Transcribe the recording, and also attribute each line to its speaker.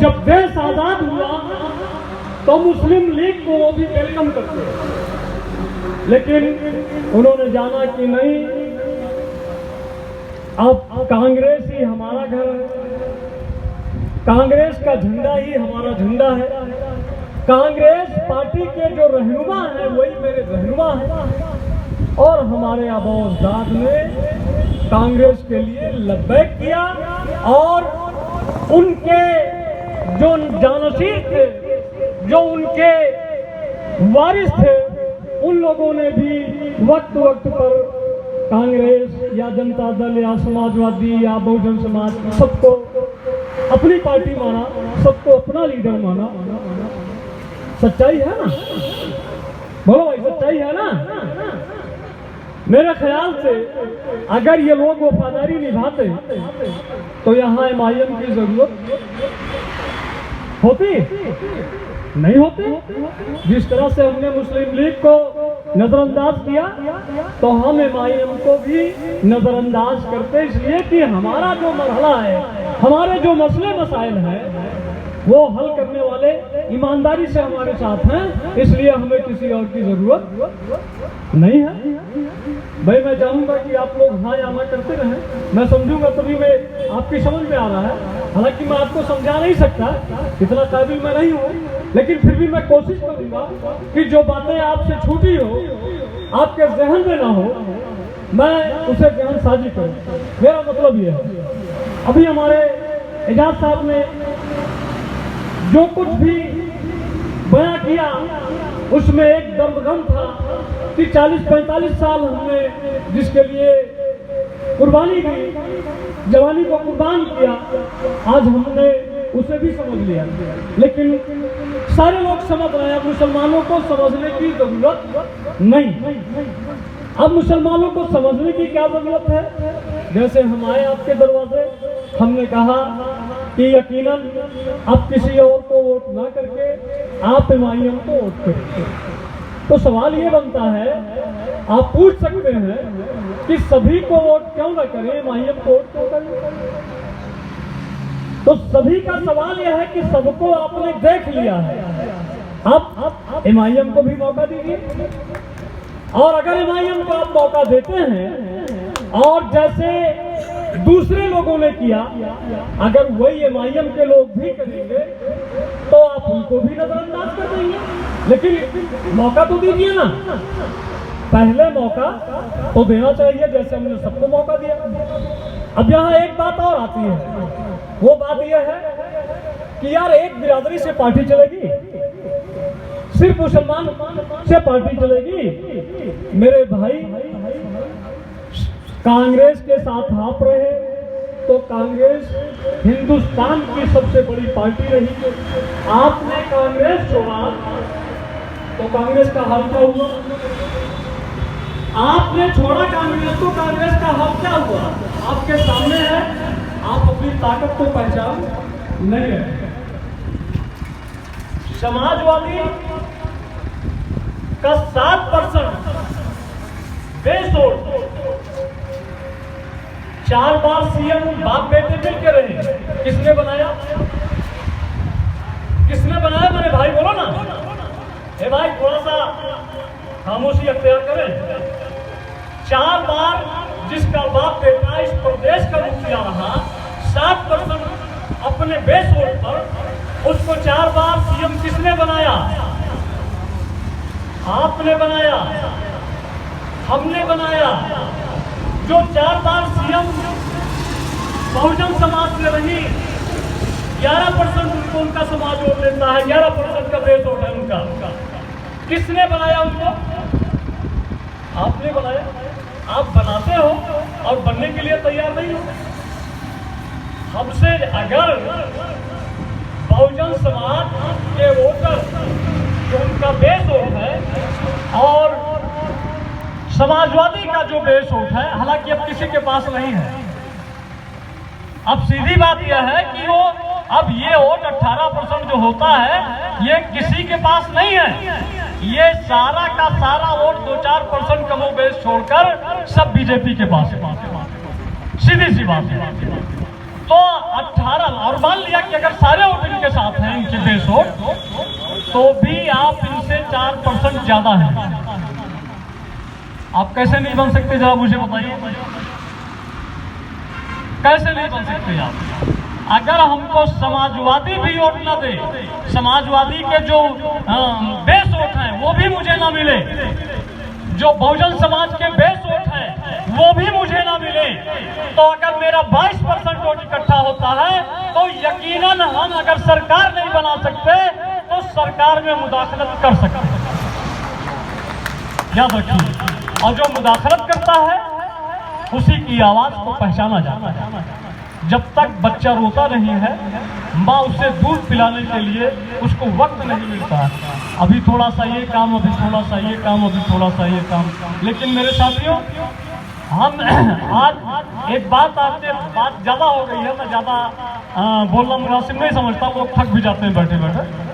Speaker 1: जब देश आजाद हुआ तो मुस्लिम लीग को वो भी वेलकम करते हैं, लेकिन उन्होंने जाना कि नहीं, अब कांग्रेस ही हमारा घर है, कांग्रेस का झंडा ही हमारा झंडा है, कांग्रेस पार्टी के जो रहनुमा हैं वही मेरे रहनुमा हैं। और हमारे आबाद ने कांग्रेस के लिए लब्बैक किया और उनके जो जानशीर थे, जो उनके वारिस थे, उन लोगों ने भी वक्त वक्त पर कांग्रेस या जनता दल या समाजवादी या बहुजन समाज सबको अपनी पार्टी माना, सबको अपना लीडर माना। सच्चाई है ना? बोलो भाई, सच्चाई है ना? मेरे ख्याल से अगर ये लोग वफादारी निभाते तो यहाँ MIM की जरूरत होती नहीं होती। जिस तरह से हमने मुस्लिम लीग को नजरअंदाज किया तो हम MIM को भी नजरअंदाज करते, इसलिए कि हमारा जो मरहला है, हमारे जो मसले मसाइल हैं वो हल करने वाले ईमानदारी से हमारे साथ हैं, इसलिए हमें किसी और की जरूरत नहीं है। भाई मैं चाहूंगा कि आप लोग हाँ या ना करते रहें, मैं समझूंगा तभी मैं आपकी समझ में आ रहा है। हालांकि मैं आपको समझा नहीं सकता, इतना काबिल मैं नहीं हूँ, लेकिन फिर भी मैं कोशिश करूंगा कि जो बातें आपसे छूटी हो, आपके जहन में ना हो, मैं उसे जहन साजी करूँ। मेरा मतलब ये है, अभी हमारे एजाज साहब ने जो कुछ भी बयां किया उसमें एक दर्दगम था कि 40-45 साल हमने जिसके लिए कुर्बानी दी, जवानी को कुर्बान किया, आज हमने उसे भी समझ लिया। लेकिन सारे लोग समझ रहे हैं, मुसलमानों को समझने की जरूरत नहीं। अब मुसलमानों को समझने की क्या जरूरत है? जैसे हम आए आपके दरवाजे, हमने कहा कि यकीनन अब किसी और को वोट ना करके आप MIM को वोट करें। तो सवाल ये बनता है, आप पूछ सकते हैं कि सभी को वोट क्यों ना करें, MIM को वोट क्यों करें? तो सभी का सवाल यह है कि सबको आपने देख लिया है, अब MIM को भी मौका दीजिए। और अगर MIM को आप मौका देते हैं और जैसे दूसरे लोगों ने किया, अगर वही MIM के लोग भी करेंगे तो आप उनको भी नजरअंदाज कर देंगे। लेकिन मौका तो दीजिए ना, पहले मौका तो देना चाहिए, जैसे हमने सबको मौका दिया। अब यहाँ एक बात और आती है, वो बात यह है कि यार एक बिरादरी से पार्टी चलेगी, सिर्फ मुसलमान से पार्टी चलेगी? मेरे भाई, कांग्रेस के साथ आप रहे तो कांग्रेस हिंदुस्तान की सबसे बड़ी पार्टी रही। आपने कांग्रेस छोड़ा तो कांग्रेस का हाल क्या हुआ? आपने छोड़ा कांग्रेस तो कांग्रेस का हाल क्या हुआ? आपके सामने है, आप अपनी ताकत को पहचान नहीं रहे। समाजवादी का 7% बेस वोट, 4 बार CM बाप बेटे मिल के रहे। किसने बनाया? किसने बनाया मेरे भाई? बोलो ना। ए भाई, थोड़ा सा खामोशी अख्तियार करें। 4 बार जिसका बाप बेटा इस प्रदेश का मुखिया रहा, 7% अपने बेस वोट पर उसको 4 बार CM किसने बनाया? आपने बनाया, हमने बनाया। जो 4 बार CM बहुजन समाज से रही, 11% उनको उनका समाज वोट देता है, 11% का बेस वोट है उनका। किसने बनाया उनको? आपने बनाया। आप बनाते हो और बनने के लिए तैयार नहीं हो। हमसे अगर बहुजन समाज के वोटर जो उनका बेस वोट है और समाजवादी का जो बेस वोट है, हालांकि अब किसी के पास नहीं है, अब सीधी बात यह है कि वो अब ये वोट 18% जो होता है ये किसी के पास नहीं है। ये सारा का सारा वोट 2-4% कमो बेस छोड़कर सब बीजेपी के पास है। सीधी सी बात है। तो 18 और मान लिया कि अगर सारे वोट इनके साथ तो भी आप इनसे 4% ज्यादा हैं। आप कैसे नहीं बन सकते, जरा मुझे बताइए, कैसे नहीं बन सकते आप? अगर हमको समाजवादी भी वोट न दे, समाजवादी के जो बेस वोट हैं वो भी मुझे ना मिले, जो बहुजन समाज के बेस वोट हैं वो भी मुझे ना मिले, तो अगर मेरा 22% वोट इकट्ठा होता है तो यकीनन हम अगर सरकार नहीं बना सकते तो सरकार में मुदाखलत कर सकते हैं। याद रखिए, और जो मुदाखलत करता है उसी की आवाज को पहचाना जाता है। जब तक बच्चा रोता नहीं है, माँ उसे दूध पिलाने के लिए उसको वक्त नहीं मिलता है। अभी थोड़ा सा ये काम, अभी थोड़ा सा ये काम, अभी थोड़ा सा ये काम। लेकिन मेरे साथियों, हम आज एक बात, आपसे बात ज्यादा हो गई है, मैं ज्यादा बोलना मुनासिब नहीं समझता, वो थक भी जाते हैं बैठे बैठे।